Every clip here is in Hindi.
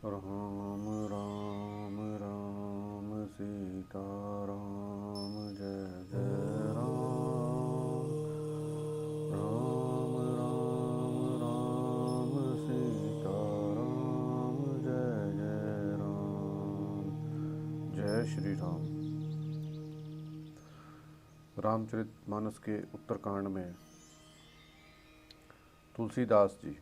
राम राम राम सीता राम जय जय राम। राम राम राम सीता राम जय जय राम। जय श्री राम। रामचरितमानस के उत्तरकांड में तुलसीदास जी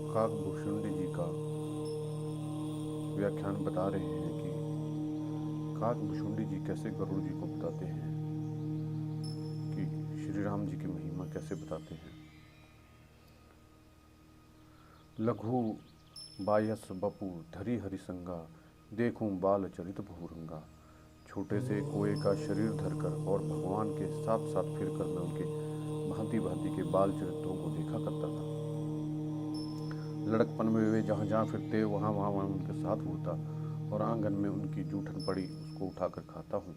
काकभूषुंडी जी का व्याख्यान बता रहे हैं कि काकभूषुंडी जी कैसे गरुड़ जी को बताते हैं कि श्री राम जी की महिमा कैसे बताते हैं। लघु बायस बपू धरी हरिसंगा, देखूं बाल चरित भूरंगा। छोटे से कोए का शरीर धरकर और भगवान के साथ साथ फिर कर मैं उनके भांति भांति के बाल चरित्रों को देखा करता था। लड़कपन में वे जहाँ जहाँ फिरते वहाँ वहाँ वहाँ उनके साथ होता और आंगन में उनकी जूठन पड़ी उसको उठाकर खाता हूँ।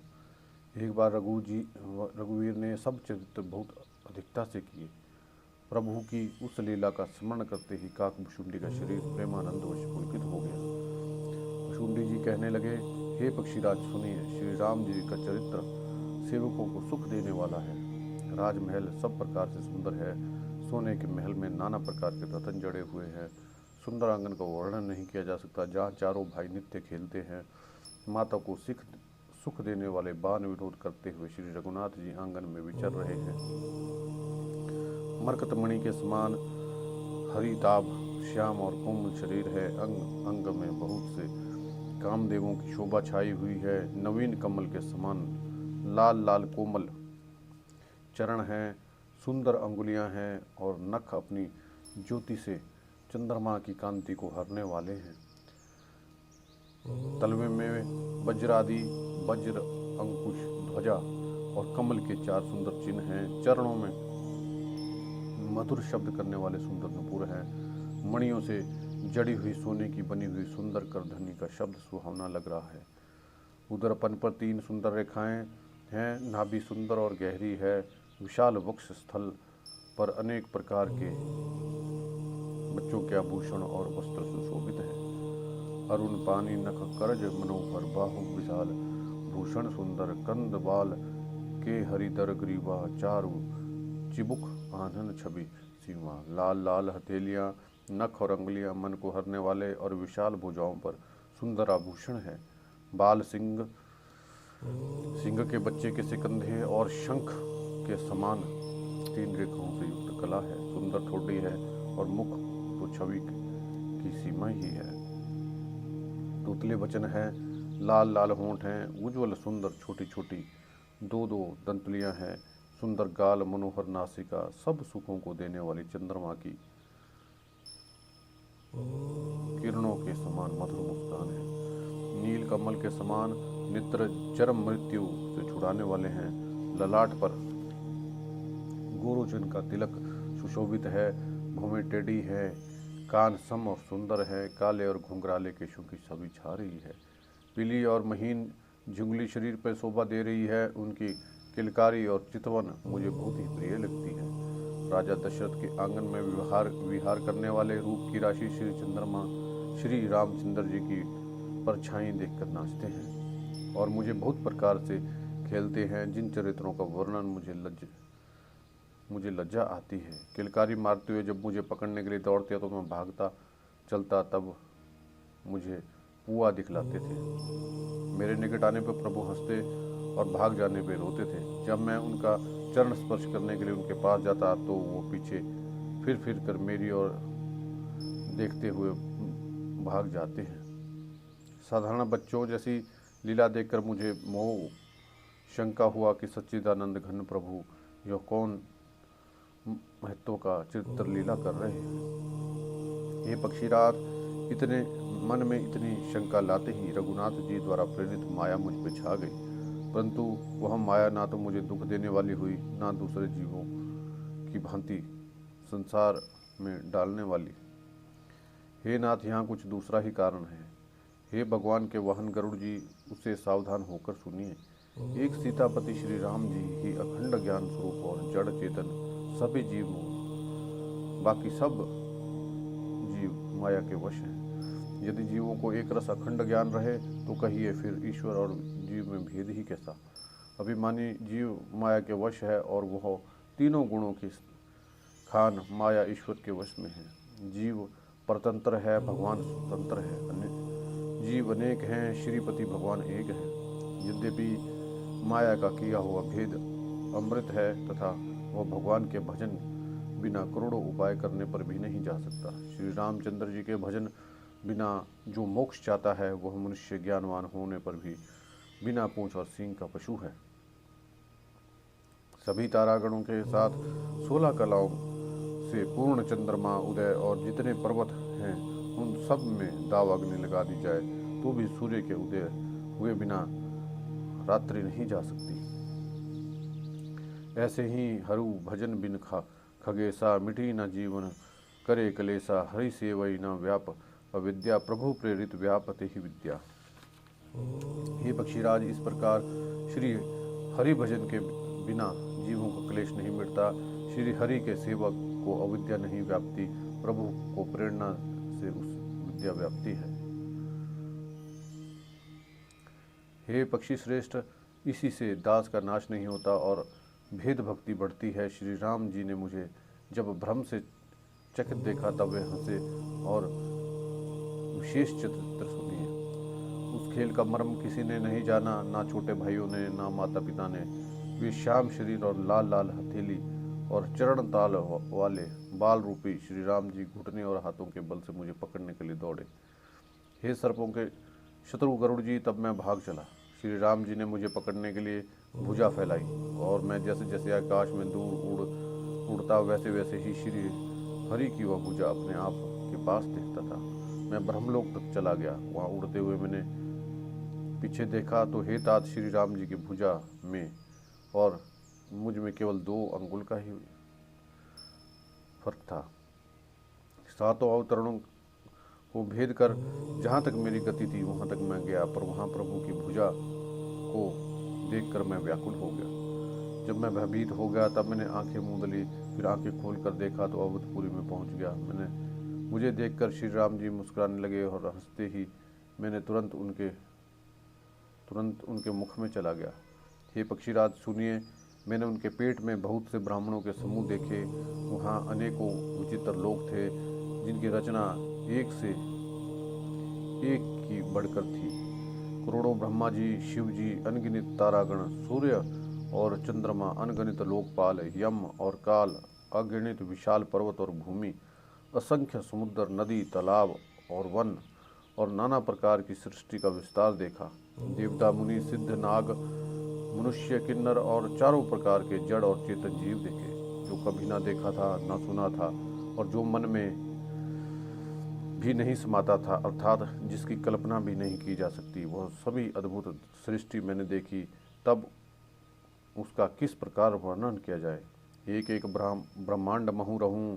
एक बार रघुवीर ने सब चरित्र बहुत अधिकता से किए। प्रभु की उस लीला का स्मरण करते ही काकभूषुंडी का शरीर प्रेमानंदवश पुलकित हो गया। भुषुंडी जी कहने लगे, हे पक्षीराज सुनिए, श्री राम जी का चरित्र सेवकों को सुख देने वाला है। राजमहल सब प्रकार से सुंदर है। सोने के महल में नाना प्रकार के रतन जड़े हुए हैं। सुंदर आंगन का वर्णन नहीं किया जा सकता, जहाँ चारों भाई नित्य खेलते हैं। माता को सुख देने वाले बाण विनोद करते हुए श्री रघुनाथ जी आंगन में विचर रहे हैं। मरकतमणि के समान हरिताभ श्याम और कोमल शरीर है। अंग अंग में बहुत से कामदेवों की शोभा छाई हुई है। नवीन कमल के समान लाल लाल कोमल चरण हैं। सुंदर अंगुलियां हैं और नख अपनी ज्योति से चंद्रमा की कांति को हरने वाले हैं। तलवे में वज्र अंकुश ध्वजा और कमल के 4 सुंदर चिन्ह हैं। चरणों में मधुर शब्द करने वाले सुंदर नुपुर हैं। मणियों से जड़ी हुई सोने की बनी हुई सुंदर करधनी का शब्द सुहावना लग रहा है। उदरपन पर 3 सुंदर रेखाएं हैं। नाभि सुंदर और गहरी है। विशाल वक्ष स्थल पर अनेक प्रकार के बच्चों के आभूषण और वस्त्र सुशोभित है। अरुण पानी नख करज मनोहर, बाहु विशाल भूषण सुंदर, कंद बाल के हरिदर ग्रीवा, चारु चिबुक आनन छवि सीमा। लाल लाल हथेलियां, नख और अंगुलियां मन को हरने वाले और विशाल भुजाओं पर सुंदर आभूषण है। बाल सिंह के बच्चे के सिकंधे और शंख के समान 3 रेखाओं से युक्त कला है। सुंदर ठोड़ी है और मुख तो छवि की सीमा ही है। तोतले वचन है, लाल लाल होंठ हैं, उज्ज्वल सुंदर छोटी छोटी 2-2 दंतलियां हैं। सुंदर गाल, मनोहर नासिका, सब सुखों को देने वाली चंद्रमा की किरणों के समान मधुर मुस्कान है। नील कमल के समान नेत्र चरम मृत्यु से छुड़ाने वाले हैं। ललाट पर गोरोचन का तिलक सुशोभित है। भौहें टेढ़ी है। कान सम और सुंदर है। काले और घुंघराले केशों की छवि छा रही है। पीली और महीन झुंगली शरीर पर शोभा दे रही है। उनकी किलकारी और चितवन मुझे बहुत ही प्रिय लगती है। राजा दशरथ के आंगन में विहार करने वाले रूप की राशि श्री रामचंद्र जी की परछाई देखकर नाचते हैं और मुझे बहुत प्रकार से खेलते हैं। जिन चरित्रों का वर्णन मुझे लज्जा आती है। किलकारी मारते हुए जब मुझे पकड़ने के लिए दौड़ते तो मैं भागता चलता, तब मुझे पुआ दिखलाते थे। मेरे निकट आने पर प्रभु हंसते और भाग जाने पर रोते थे। जब मैं उनका चरण स्पर्श करने के लिए उनके पास जाता तो वो पीछे फिर कर मेरी ओर देखते हुए भाग जाते हैं। साधारण बच्चों जैसी लीला देखकर मुझे मोह शंका हुआ कि सच्चिदानंद घन प्रभु यह कौन महत्व का चित्र लीला कर रहे हैं। ये पक्षीराज इतने मन में इतनी शंका लाते ही रघुनाथ जी द्वारा प्रेरित माया मुझ पे छा गई। परंतु वह माया ना तो मुझे दुख देने वाली हुई, ना दूसरे जीवों की भांति संसार में डालने वाली। हे नाथ, यहाँ कुछ दूसरा ही कारण है। हे भगवान के वाहन गरुड़ जी, उसे सावधान होकर सुनिए। एक सीतापति श्री राम जी ही अखंड ज्ञान स्वरूप और जड़ चेतन सभी जीवों बाकी सब जीव माया के वश हैं। यदि जीवों को एक रस अखंड ज्ञान रहे तो कहिए फिर ईश्वर और जीव में भेद ही कैसा। अभिमानी जीव माया के वश है और वह तीनों गुणों की खान माया ईश्वर के वश में है। जीव परतंत्र है, भगवान स्वतंत्र है। जीव अनेक हैं, श्रीपति भगवान एक है। यद्यपि माया का किया हुआ भेद अमृत है तथा वह भगवान के भजन बिना करोड़ों उपाय करने पर भी नहीं जा सकता। श्री रामचंद्र जी के भजन बिना जो मोक्ष चाहता है वह मनुष्य ज्ञानवान होने पर भी बिना पूंछ और सींग का पशु है। सभी तारागणों के साथ 16 कलाओं से पूर्ण चंद्रमा उदय और जितने पर्वत हैं उन सब में दाव अग्नि लगा दी जाए तो भी सूर्य के उदय हुए बिना रात्रि नहीं जा सकती। ऐसे ही हरु भजन बिन खगेसा, मिटी न जीवन करे कलेसा, हरि सेवई न व्याप अविद्या, प्रभु प्रेरित व्यापते ही विद्या। हे पक्षीराज, इस प्रकार श्री हरि भजन के बिना जीवों का क्लेश नहीं मिटता। श्री हरि के सेवक को अविद्या नहीं व्याप्ति, प्रभु को प्रेरणा से उस विद्या व्याप्ति है। हे पक्षी श्रेष्ठ, इसी से दास का नाश नहीं होता और भेद भक्ति बढ़ती है। श्री राम जी ने मुझे जब भ्रम से चकित देखा तब वे हंसे और विशेष चित्र सुनिए। उस खेल का मर्म किसी ने नहीं जाना, ना छोटे भाइयों ने, ना माता पिता ने। वे श्याम शरीर और लाल लाल हथेली और चरण ताल वाले बाल रूपी श्री राम जी घुटने और हाथों के बल से मुझे पकड़ने के लिए दौड़े। हे सर्पों के शत्रु गरुड़ जी, तब मैं भाग चला। श्री राम जी ने मुझे पकड़ने के लिए भुजा फैलाई और मैं जैसे जैसे आकाश में दूर उड़ता वैसे वैसे ही श्री हरि की वह भुजा अपने आप के पास देखता था। मैं ब्रह्मलोक तक चला गया। वहाँ उड़ते हुए मैंने पीछे देखा तो हे तात, श्री राम जी की भुजा में और मुझ में केवल 2 अंगुल का ही फर्क था। 7 अवतरणों को भेद कर जहाँ तक मेरी गति थी वहाँ तक मैं गया, पर वहाँ प्रभु की भुजा को देखकर मैं व्याकुल हो गया। जब मैं भयभीत हो गया तब मैंने आंखें मूंद ली, फिर आंखें खोलकर देखा तो अवधपुरी में पहुँच गया। मुझे देखकर श्री राम जी मुस्कुराने लगे और हंसते ही मैंने तुरंत उनके मुख में चला गया। हे पक्षीराज सुनिए, मैंने उनके पेट में बहुत से ब्राह्मणों के समूह देखे। वहाँ अनेकों विचित्र लोग थे जिनकी रचना एक से एक की बढ़कर थी। करोड़ों ब्रह्मा जी, शिव जी, अनगिनत तारागण, सूर्य और चंद्रमा, अनगणित लोकपाल, यम और काल, अगणित विशाल पर्वत और भूमि, असंख्य समुद्र, नदी, तालाब और वन और नाना प्रकार की सृष्टि का विस्तार देखा। देवता, मुनि, सिद्ध, नाग, मनुष्य, किन्नर और चारों प्रकार के जड़ और चेतन जीव देखे, जो कभी ना देखा था, ना सुना था और जो मन में भी नहीं समाता था, अर्थात जिसकी कल्पना भी नहीं की जा सकती। वह सभी अद्भुत सृष्टि मैंने देखी, तब उसका किस प्रकार वर्णन किया जाए। एक एक ब्रह्मांड महु रहूं,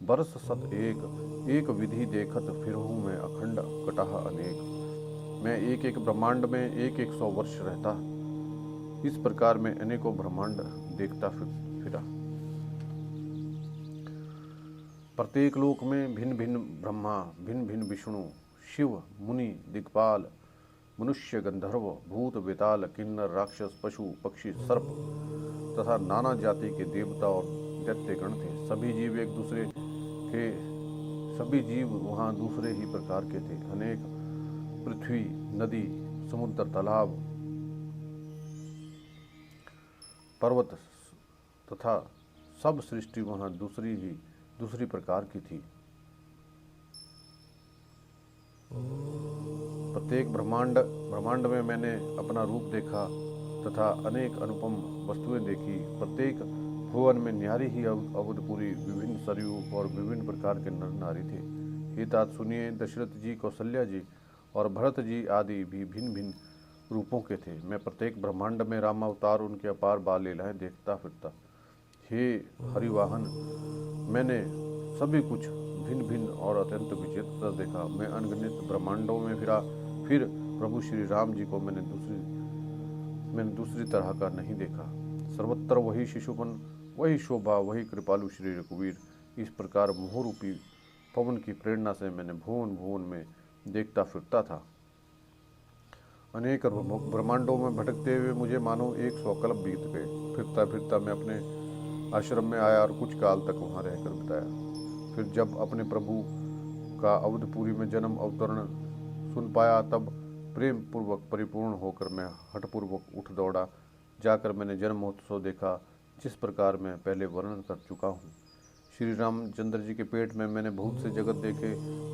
बरस सत एक विधि देखत फिरहूं मैं अखंड कटाह अनेक। मैं एक एक ब्रह्मांड में एक 100 वर्ष रहता। इस प्रकार मैं अनेकों ब्रह्मांड देखता फिरा। प्रत्येक लोक में भिन्न भिन्न ब्रह्मा, भिन्न भिन्न विष्णु, शिव, मुनि, दिक्पाल, मनुष्य, गंधर्व, भूत, बेताल, किन्नर, राक्षस, पशु, पक्षी, सर्प तथा नाना जाति के देवता और दैत्यगण थे। सभी जीव वहाँ दूसरे ही प्रकार के थे। अनेक पृथ्वी, नदी, समुद्र, तालाब, पर्वत तथा सब सृष्टि वहाँ दूसरी प्रकार की थी। प्रत्येक ब्रह्मांड में मैंने अपना रूप देखा तथा अनेक अनुपम वस्तुएं देखी। प्रत्येक भुवन में न्यारी ही अवधपुरी, विभिन्न सरयू और विभिन्न प्रकार के नर नारी थे। हे तात सुनिए, दशरथ जी, कौशल्या जी और भरत जी आदि भी भिन्न भिन्न रूपों के थे। मैं प्रत्येक ब्रह्मांड में रामावतार, उनके अपार बाल लीलाएं देखता फिरता। हे हरिवाहन, मैंने सभी कुछ भिन्न भिन्न और अत्यंत विचित्र देखा। मैं अनगिनत ब्रह्मांडों में फिरा, फिर प्रभु श्री राम जी को मैंने दूसरी तरह का नहीं देखा। सर्वत्र वही शिशुपन, वही शोभा, वही कृपालु श्री रघुवीर। इस प्रकार मोहरूपी पवन की प्रेरणा से मैंने भुवन भुवन में देखता फिरता था। अनेक ब्रह्मांडों में भटकते हुए मुझे मानो 100 कल्प बीत गए। फिरता फिरता मैं अपने आश्रम में आया और कुछ काल तक वहाँ रहकर बिताया। फिर जब अपने प्रभु का अवधपुरी में जन्म अवतरण सुन पाया, तब प्रेम पूर्वक परिपूर्ण होकर मैं हठपूर्वक उठ दौड़ा। जाकर मैंने जन्म महोत्सव देखा, जिस प्रकार मैं पहले वर्णन कर चुका हूँ। श्री रामचंद्र जी के पेट में मैंने बहुत से जगत देखे,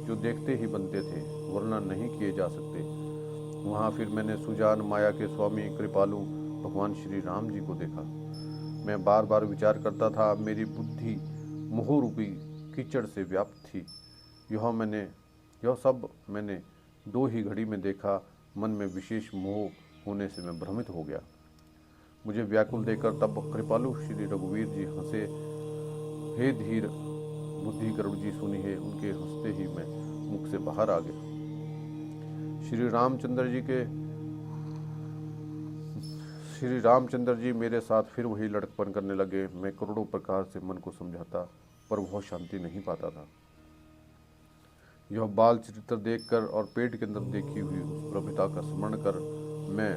जो देखते ही बनते थे, वर्णन नहीं किए जा सकते। वहाँ फिर मैंने सुजान माया के स्वामी कृपालु भगवान श्री राम जी को देखा। मैं बार बार विचार करता था, मेरी बुद्धि मोहरूपी कीचड़ से व्याप्त थी। यह सब मैंने 2 ही घड़ी में देखा। मन में विशेष मोह होने से मैं भ्रमित हो गया। मुझे व्याकुल देखकर तब कृपालु श्री रघुवीर जी हंसे। हे धीर बुद्धि गरुड़ जी सुनिए। उनके हंसते ही मैं मुख से बाहर आ गया। श्री रामचंद्र जी मेरे साथ फिर वही लड़कपन करने लगे। मैं करोड़ों प्रकार से मन को समझाता, पर वह शांति नहीं पाता था। यह बाल चरित्र देखकर और पेट के अंदर देखी हुई उस प्रभुता का स्मरण कर मैं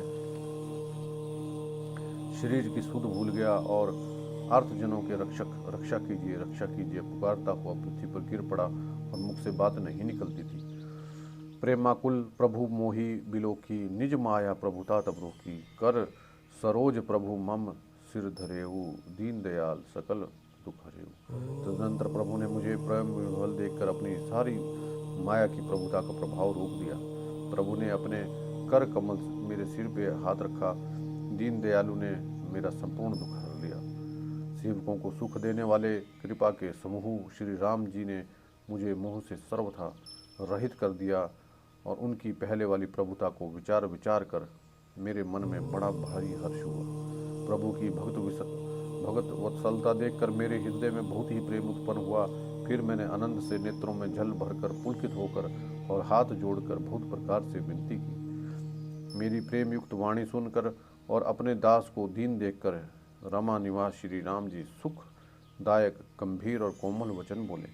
शरीर की सुध भूल गया और आर्तजनों के रक्षा कीजिए पुकारता हुआ पृथ्वी पर गिर पड़ा और मुख से बात नहीं निकलती थी। प्रेमाकुल प्रभु मोही बिलोकी, निज माया प्रभुता तब रोकी, कर सरोज प्रभु मम सिर धरेऊ, दीन दयाल सकल दुख हरेऊ। तदनंतर प्रभु ने मुझे प्रेम विह्वल देखकर अपनी सारी माया की प्रभुता का प्रभाव रोक दिया। प्रभु ने अपने कर कमल मेरे सिर पे हाथ रखा। दीन दयालु ने मेरा संपूर्ण दुख हर लिया। सेवकों को सुख देने वाले कृपा के समूह श्री राम जी ने मुझे मोह से सर्वथा रहित कर दिया और उनकी पहले वाली प्रभुता को विचार कर मेरे मन में बड़ा भारी हर्ष हुआ। प्रभु की भगत वत्सलता देखकर मेरे हृदय में बहुत ही प्रेम उत्पन्न हुआ। फिर मैंने आनंद से नेत्रों में जल भरकर पुलकित होकर और हाथ जोड़कर बहुत प्रकार से विनती की। मेरी प्रेम युक्त वाणी सुनकर और अपने दास को दीन देखकर रमा निवास श्री राम जी सुखदायक गंभीर और कोमल वचन बोले।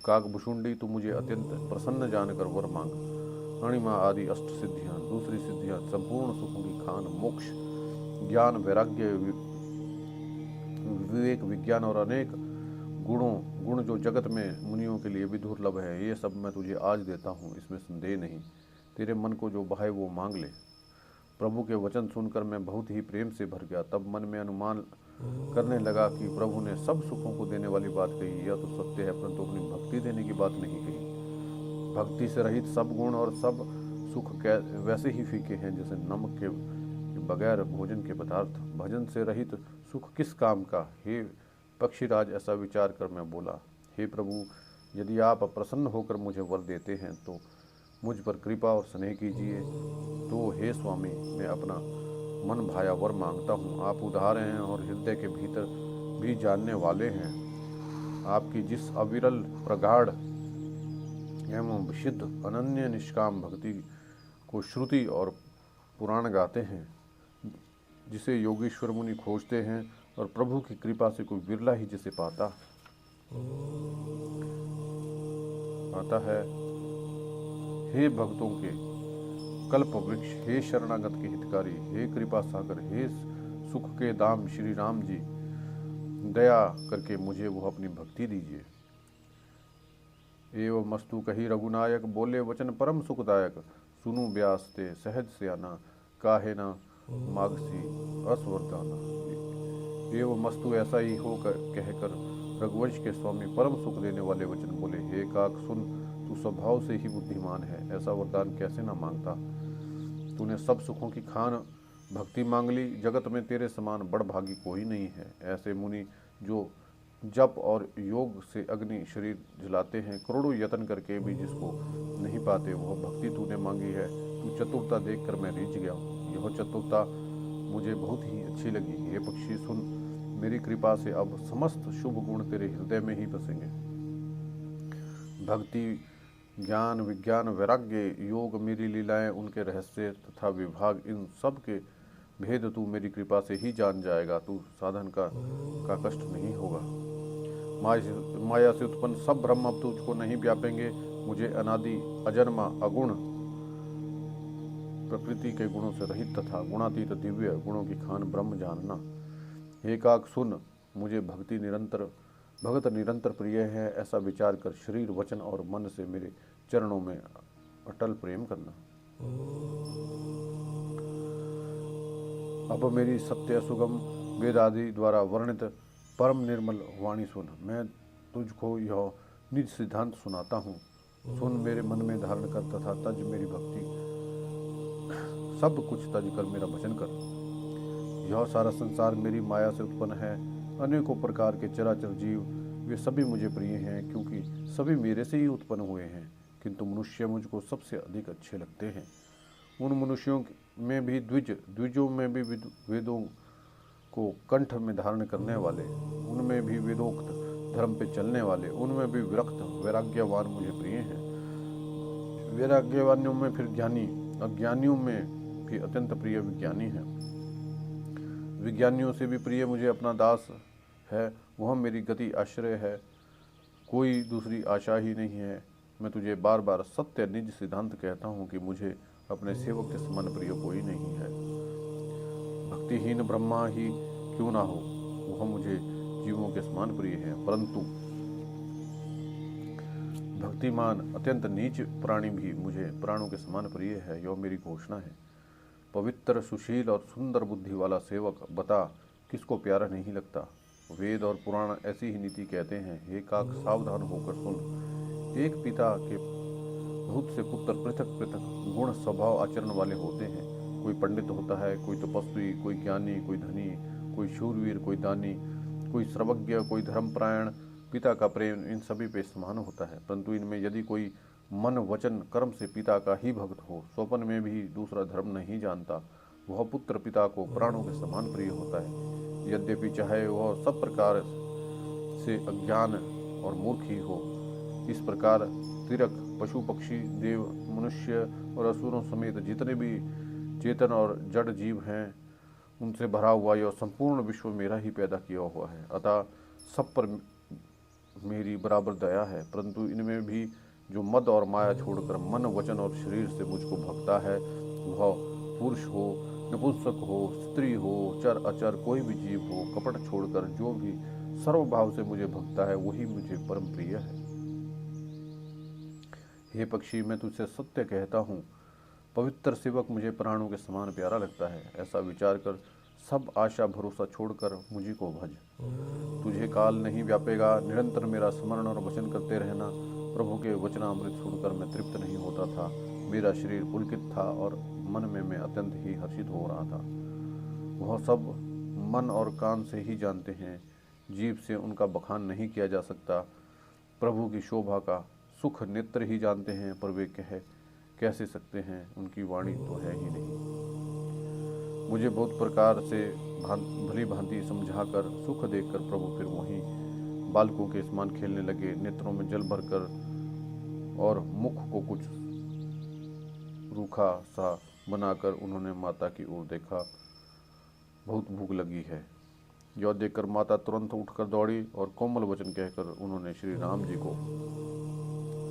काकभुषुंडी, तू मुझे अत्यंत प्रसन्न जानकर वर मांग। अणिमा आदि अष्ट सिद्धियाँ, दूसरी सिद्धियाँ, संपूर्ण सुखों की खान, मोक्ष, ज्ञान, वैराग्य, विवेक, विज्ञान और अनेक गुण जो जगत में मुनियों के लिए भी दुर्लभ है, ये सब मैं तुझे आज देता हूँ, इसमें संदेह नहीं। तेरे मन को जो बहाए वो मांग ले। प्रभु के वचन सुनकर मैं बहुत ही प्रेम से भर गया। तब मन में अनुमान करने लगा कि प्रभु ने सब सुखों को देने वाली बात कही, यह तो सत्य है, परंतु अपनी भक्ति देने की बात नहीं कही। भक्ति से रहित सब गुण और सब सुख वैसे ही फीके हैं जैसे नमक के बगैर भोजन के पदार्थ। भजन से रहित सुख किस काम का। हे पक्षीराज, ऐसा विचार कर मैं बोला, हे प्रभु, यदि आप प्रसन्न होकर मुझे वर देते हैं तो मुझ पर कृपा और स्नेह कीजिए। तो हे स्वामी, मैं अपना मन भाया वर मांगता हूँ। आप उदार हैं और हृदय के भीतर भी जानने वाले हैं। आपकी जिस अविरल प्रगाढ़ एवं विशुद्ध अनन्य निष्काम भक्ति को श्रुति और पुराण गाते हैं, जिसे योगीश्वर मुनि खोजते हैं और प्रभु की कृपा से कोई बिरला ही जिसे पाता है। हे भक्तों के कल्प वृक्ष, हे शरणागत के हितकारी, हे कृपा सागर, हे सुख के दाम श्री राम जी, दया करके मुझे वो अपनी भक्ति दीजिए। एवं मस्तु कही रघुनायक, बोले वचन परम सुखदायक, सुनु व्यास ते सहज स्याना, काहे न मागसी असवरदाना। एवं मस्तु ऐसा ही हो कहकर रघुवंश के स्वामी परम सुख देने वाले वचन बोले। हे काक सुन, तू स्वभाव से ही बुद्धिमान है, ऐसा वरदान कैसे न मांगता। तूने सब सुखों की खान भक्ति मांग ली। जगत में तेरे समान बड़भागी कोई नहीं है। ऐसे मुनि जो जप और योग से अग्नि शरीर जलाते हैं, करोड़ों यत्न करके भी जिसको नहीं पाते, वह भक्ति तूने मांगी है। तू चतुरता देखकर मैं रीझ गया हूँ। यह चतुरता मुझे बहुत ही अच्छी लगी। हे पक्षी सुन, मेरी कृपा से अब समस्त शुभ गुण तेरे हृदय में ही बसेंगे। भक्ति, ज्ञान, विज्ञान, वैराग्य, योग, मेरी लीलाएं, उनके रहस्य तथा विभाग, इन सब के भेद तू मेरी कृपा से ही जान जाएगा। तू साधन का कष्ट नहीं होगा। माया से उत्पन्न सब ब्रह्म अब तुझको नहीं व्यापेंगे। मुझे अनादि अजन्मा अगुण प्रकृति के गुणों से रहित तथा गुणातीत दिव्य गुणों की खान ब्रह्म जानना। हे काक सुन, मुझे भगत निरंतर प्रिय है, ऐसा विचार कर शरीर वचन और मन से मेरे चरणों में अटल प्रेम करना। अब मेरी सत्य सुगम वेद आदि द्वारा वर्णित परम निर्मल वाणी सुन। मैं तुझको यह निज सिद्धांत सुनाता हूँ। सुन, मेरे मन में धारण कर तथा तज मेरी भक्ति, सब कुछ तज कर मेरा भजन कर। यह सारा संसार मेरी माया से उत्पन्न है। अनेकों प्रकार के चराचर जीव वे सभी मुझे प्रिय हैं, क्योंकि सभी मेरे से ही उत्पन्न हुए हैं। किंतु मनुष्य मुझको सबसे अधिक अच्छे लगते हैं। उन मनुष्यों में भी द्विजों में भी वेदों को कंठ में धारण करने वाले, उनमें भी वेदोक्त धर्म पे चलने वाले, उनमें भी विरक्त वैराग्यवान मुझे प्रिय हैं। वैराग्यवानियों में फिर ज्ञानी, अज्ञानियों में भी अत्यंत प्रिय विज्ञानी हैं। विज्ञानियों से भी प्रिय मुझे अपना दास है, वह मेरी गति आश्रय है, कोई दूसरी आशा ही नहीं है। मैं तुझे बार बार सत्य निज सिद्धांत कहता हूँ कि मुझे अपने सेवक के समान प्रिय कोई नहीं है। भक्तिहीन ब्रह्मा ही क्यों ना हो, वह मुझे जीवों के समान प्रिय है, परंतु भक्तिमान अत्यंत नीच प्राणी भी मुझे प्राणों के समान प्रिय है। यह मेरी घोषणा है। पवित्र, सुशील और सुंदर बुद्धि वाला सेवक बता किसको प्यारा नहीं लगता। वेद और पुराण ऐसी ही नीति कहते हैं। हे काक, सावधान होकर सुन। एक पिता के बहुत से पुत्र पृथक पृथक गुण स्वभाव आचरण वाले होते हैं। कोई पंडित होता है, कोई तपस्वी, कोई ज्ञानी, कोई धनी, कोई शूरवीर, कोई दानी, कोई सर्वज्ञ, कोई धर्मपरायण। पिता का प्रेम इन सभी पे समान होता है, परंतु इनमें यदि कोई मन वचन कर्म से पिता का ही भक्त हो, स्वप्न में भी दूसरा धर्म नहीं जानता, वह पुत्र पिता को प्राणों के समान प्रिय होता है। यद्यपि चाहे वह सब प्रकार से अज्ञान और मूर्ख ही हो। इस प्रकार तिरक, पशु पक्षी, देव, मनुष्य और असुरों समेत जितने भी चेतन और जड़ जीव हैं, उनसे भरा हुआ यह संपूर्ण विश्व मेरा ही पैदा किया हुआ है। अतः सब पर मेरी बराबर दया है, परंतु इनमें भी जो मद और माया छोड़कर मन वचन और शरीर से मुझको भक्ता है, वह पुरुष हो, नपुंसक हो, स्त्री हो, चर अचर कोई भी जीव हो, कपट छोड़कर जो भी सर्वभाव से मुझे भक्ता है, वही मुझे परम प्रिय है। हे पक्षी, मैं तुझसे सत्य कहता हूँ, पवित्र सेवक मुझे प्राणों के समान प्यारा लगता है। ऐसा विचार कर सब आशा भरोसा छोड़कर मुझी को भज। तुझे काल नहीं व्यापेगा। निरंतर मेरा स्मरण और वचन करते रहना। प्रभु के वचनामृत सुनकर मैं तृप्त नहीं होता था। मेरा शरीर पुलकित था और मन में मैं अत्यंत ही हर्षित हो रहा था। वह सब मन और कान से ही जानते हैं, जीव से उनका बखान नहीं किया जा सकता। प्रभु की शोभा का सुख नेत्र ही जानते हैं, पर वे कैसे सकते हैं, उनकी वाणी तो है ही नहीं। मुझे बहुत प्रकार से भली भांति समझाकर सुख देखकर प्रभु फिर वहीं बालकों के समान खेलने लगे। नेत्रों में जल भरकर और मुख को कुछ रूखा सा बनाकर उन्होंने माता की ओर देखा। बहुत भूख लगी है। यह देखकर माता तुरंत उठकर दौड़ी और कोमल वचन कहकर उन्होंने श्री राम जी को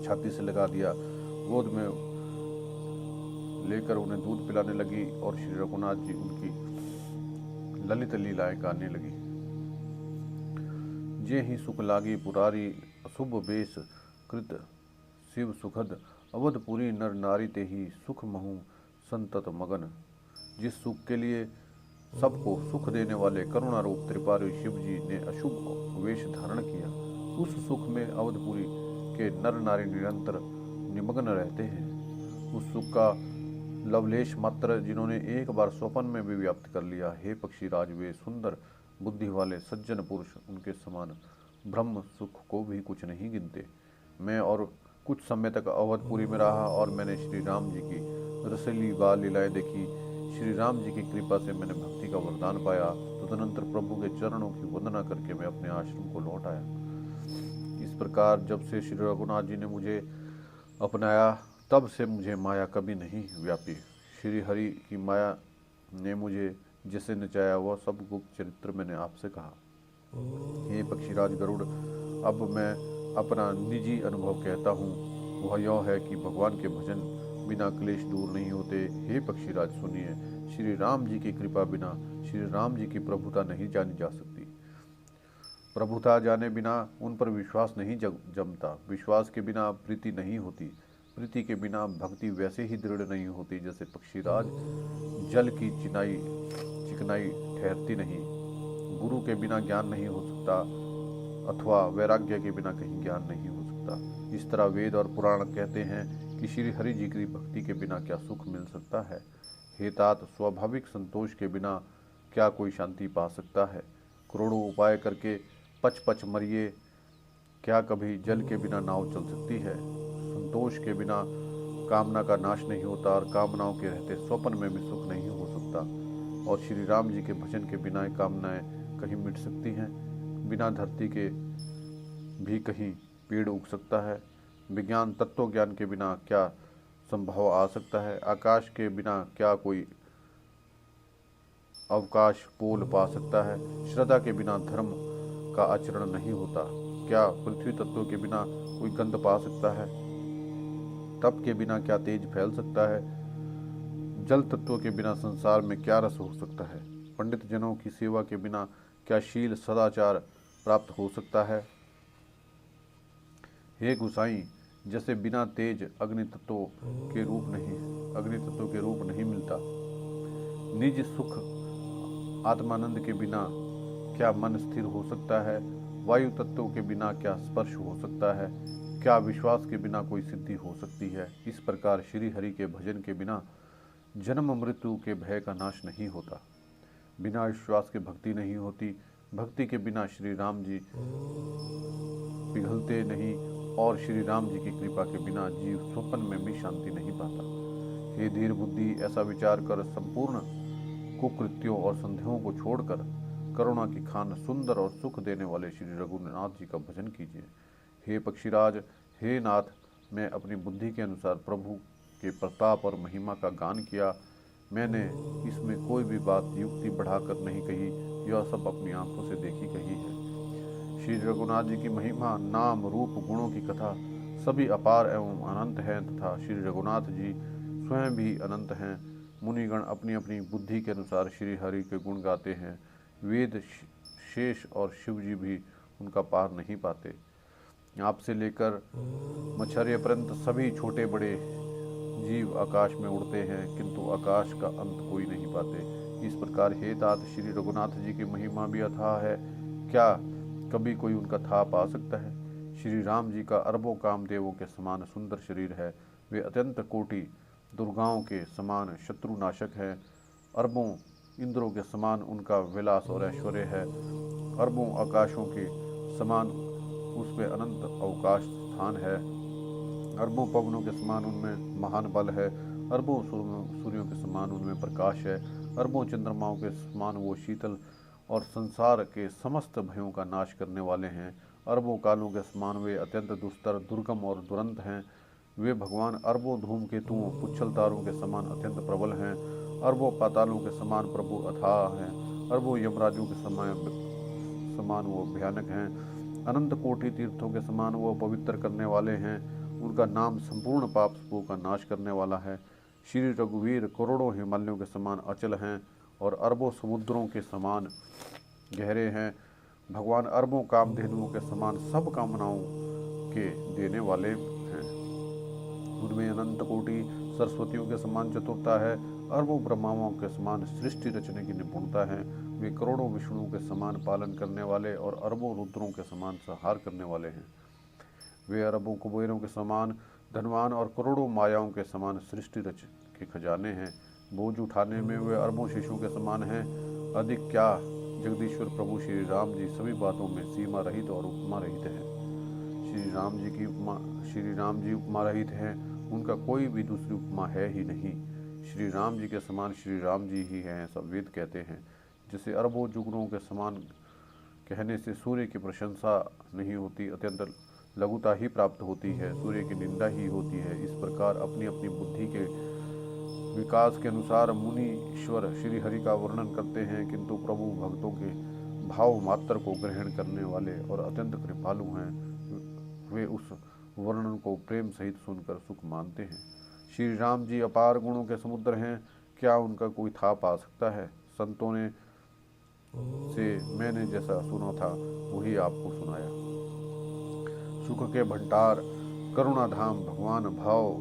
छाती से लगा दिया। गोद में लेकर उन्हें दूध पिलाने लगी और श्री रघुनाथ जी उनकी ललित लीलाएं गाने लगी। जे ही सुख लागी पुरारी, अशुभ बेश कृत शिव सुखद, अवधपुरी नर नारी ते ही सुख महु संतत मगन। जिस सुख के लिए सबको सुख देने वाले करुणा रूप त्रिपारी शिव जी ने अशुभ वेश धारण किया, उस सुख में अवधपुरी के नर नारी निरंतर निमग्न रहते हैं। उस सुख का लवलेश मात्र जिन्होंने एक बार स्वप्न में भी व्याप्त कर लिया। हे पक्षीराज, वे सुंदर बुद्धि वाले सज्जन पुरुष उनके समान ब्रह्म सुख को भी कुछ नहीं गिनते। मैं और कुछ समय तक अवधपुरी में रहा और मैंने श्री राम जी की रसीली बाल लीलाएं देखी। श्री राम जी की कृपा से मैंने भक्ति का वरदान पाया। तदनंतर प्रभु के चरणों की वंदना करके मैं अपने आश्रम को लौट आया। इस प्रकार जब से श्री रघुनाथ जी ने मुझे अपनाया, तब से मुझे माया कभी नहीं व्यापी। श्री हरि की माया ने मुझे जैसे नचाया, वह सब गुप्त चरित्र मैंने आपसे कहा। हे पक्षीराज गरुड़, अब मैं अपना निजी अनुभव कहता हूँ, वह यह है कि भगवान के भजन बिना क्लेश दूर नहीं होते। हे पक्षीराज सुनिए, श्री राम जी की कृपा बिना श्री राम जी की प्रभुता नहीं जानी जा सकती। प्रभुता जाने बिना उन पर विश्वास नहीं जमता। विश्वास के बिना प्रीति नहीं होती। प्रीति के बिना भक्ति वैसे ही दृढ़ नहीं होती जैसे पक्षीराज जल की चिकनाई ठहरती नहीं। गुरु के बिना ज्ञान नहीं हो सकता, अथवा वैराग्य के बिना कहीं ज्ञान नहीं हो सकता। इस तरह वेद और पुराण कहते हैं कि श्री हरि जी की भक्ति के बिना क्या सुख मिल सकता है। हे तात, स्वाभाविक संतोष के बिना क्या कोई शांति पा सकता है। करोड़ों उपाय करके पच पच मरिए, क्या कभी जल के बिना नाव चल सकती है। संतोष के बिना कामना का नाश नहीं होता, और कामनाओं के रहते स्वप्न में भी सुख नहीं हो सकता। और श्री राम जी के भजन के बिना कामनाएं कहीं मिट सकती हैं। बिना धरती के भी कहीं पेड़ उग सकता है। विज्ञान तत्व ज्ञान के बिना क्या संभव आ सकता है। आकाश के बिना क्या कोई अवकाश पोल पा सकता है। श्रद्धा के बिना धर्म का आचरण नहीं होता। क्या पृथ्वी तत्व के बिना कोई गंध पा सकता है। तप के बिना क्या तेज फैल सकता है। जल तत्व के बिना संसार में क्या रस हो सकता है। पंडित जनों की सेवा के बिना क्या शील सदाचार प्राप्त हो सकता है। हे गुसाई, जैसे बिना तेज अग्नि तत्व के रूप नहीं मिलता। निज सुख आत्मानंद के बिना क्या मन स्थिर हो सकता है। वायु तत्व के बिना क्या स्पर्श हो सकता है। क्या विश्वास के बिना कोई सिद्धि हो सकती है। इस प्रकार श्री हरि के भजन के बिना जन्म मृत्यु के भय का नाश नहीं होता। बिना विश्वास के भक्ति नहीं होती। भक्ति के बिना श्री राम जी पिघलते नहीं, और श्री राम जी की कृपा के बिना जीव स्वप्न में भी शांति नहीं पाता। हे धीर बुद्धि, ऐसा विचार कर संपूर्ण कुकृत्यों और संदेहों को छोड़कर करुणा की खान सुंदर और सुख देने वाले श्री रघुनाथ जी का भजन कीजिए। हे पक्षीराज, हे नाथ, मैं अपनी बुद्धि के अनुसार प्रभु के प्रताप और महिमा का गान किया। मैंने इसमें कोई भी बात युक्ति बढ़ाकर नहीं कही, यह सब अपनी आंखों से देखी कही है। श्री रघुनाथ जी की महिमा, नाम, रूप, गुणों की कथा सभी अपार एवं अनंत हैं, तथा श्री रघुनाथ जी स्वयं भी अनंत हैं। मुनिगण अपनी अपनी बुद्धि के अनुसार श्री हरि के गुण गाते हैं। वेद, शेष और शिव जी भी उनका पार नहीं पाते। आपसे लेकर मच्छर पर्यंत सभी छोटे बड़े जीव आकाश में उड़ते हैं, किंतु आकाश का अंत कोई नहीं पाते। इस प्रकार हे तात, श्री रघुनाथ जी की महिमा भी अथाह है, क्या कभी कोई उनका था पा सकता है। श्री राम जी का अरबों कामदेवों के समान सुंदर शरीर है। वे अत्यंत कोटि दुर्गाओं के समान शत्रुनाशक है। अरबों इंद्रों के समान उनका विलास और ऐश्वर्य है। अरबों आकाशों के समान उसमें अनंत अवकाश स्थान है। अरबों पवनों के समान उनमें महान बल है। अरबों सूर्यों के समान उनमें प्रकाश है। अरबों चंद्रमाओं के समान वो शीतल और संसार के समस्त भयों का नाश करने वाले हैं। अरबों कालों के समान वे अत्यंत दुस्तर, दुर्गम और दुरंत हैं। वे भगवान अरबों धूमकेतुओं, पुच्छल तारों के समान अत्यंत प्रबल हैं। अरबों पातालों के समान प्रभु अथाह हैं। अरबों यमराजों के समान वो भयानक हैं। अनंत कोटि तीर्थों के समान वो पवित्र करने वाले हैं। उनका नाम संपूर्ण पापों का नाश करने वाला है। श्री रघुवीर करोड़ों हिमालयों के समान अचल हैं और अरबों समुद्रों के समान गहरे हैं। भगवान अरबों कामधेनुओं के समान सब कामनाओं के देने वाले हैं। उनमें अनंत कोटि सरस्वतियों के समान चतुरता है। अरबों ब्रह्माओं के समान सृष्टि रचने की निपुणता है। वे करोड़ों विष्णुओं के समान पालन करने वाले और अरबों रुद्रों के समान संहार करने वाले हैं। वे अरबों कुबेरों के समान धनवान और करोड़ों मायाओं के समान सृष्टि रच के खजाने हैं। बोझ उठाने में वे अरबों शिशुओं के समान हैं। अधिक क्या, जगदीश्वर प्रभु श्री राम जी सभी बातों में सीमा रहित और उपमा रहित हैं। श्री राम जी उपमा रहित हैं। उनका कोई भी दूसरी उपमा है ही नहीं। श्री राम जी के समान श्री राम जी ही हैं, सब वेद कहते हैं। जैसे अरबों जुगनों के समान कहने से सूर्य की प्रशंसा नहीं होती, अत्यंत लघुता ही प्राप्त होती है, सूर्य की निंदा ही होती है। इस प्रकार अपनी अपनी बुद्धि के विकास के अनुसार मुनि ईश्वर श्री हरि का वर्णन करते हैं, किंतु प्रभु भाव मात्र को ग्रहण करने वाले और अत्यंत कृपालु हैं, वे उस वर्णन को प्रेम सहित सुनकर सुख मानते हैं। श्री राम जी अपार गुणों के समुद्र हैं, क्या उनका कोई था पा सकता है। संतों ने से मैंने जैसा सुना था वही आपको सुनाया। सुख के भंडार करुणा धाम भगवान भाव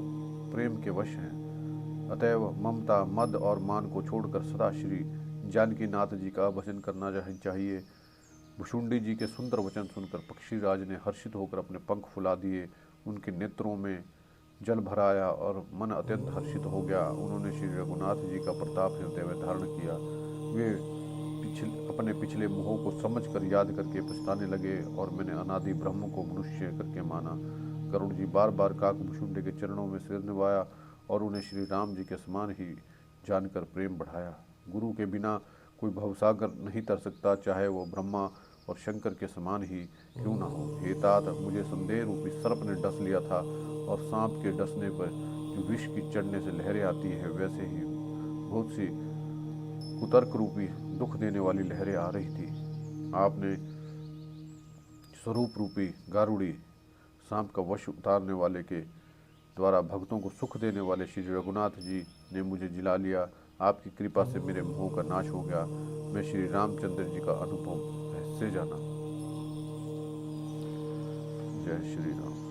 प्रेम के वश हैं, अतएव ममता मद और मान को छोड़कर सदा श्री जानकी नाथ जी का भजन करना चाहिए। भुषुंडी जी के सुंदर वचन सुनकर पक्षीराज ने हर्षित होकर अपने पंख फुला दिए, उनके नेत्रों में जल भर आया और मन अत्यंत हर्षित हो गया। उन्होंने श्री रघुनाथ जी का प्रताप हृदय में धारण किया। वे अपने पिछले मोह को समझकर याद करके पछताने लगे और मैंने अनादि ब्रह्म को मनुष्य करके माना। करुण जी बार बार काकभुषुंडी के चरणों में सिर निभाया और उन्हें श्री राम जी के समान ही जानकर प्रेम बढ़ाया। गुरु के बिना कोई भवसागर नहीं तर सकता, चाहे वो ब्रह्मा और शंकर के समान ही क्यों ना हो। हे तात, मुझे संदेह रूपी सर्प ने डस लिया था और सांप के डसने पर जो विष की चढ़ने से लहरें आती है, वैसे ही बहुत सी कुतर्क रूपी दुख देने वाली लहरें आ रही थी। आपने स्वरूप रूपी गारुड़ी सांप का वश उतारने वाले के द्वारा भक्तों को सुख देने वाले श्री रघुनाथ जी ने मुझे जिला लिया। आपकी कृपा से मेरे मोह का नाश हो गया। मैं श्री रामचंद्र जी का अनुभव से जाना। जय श्री राम।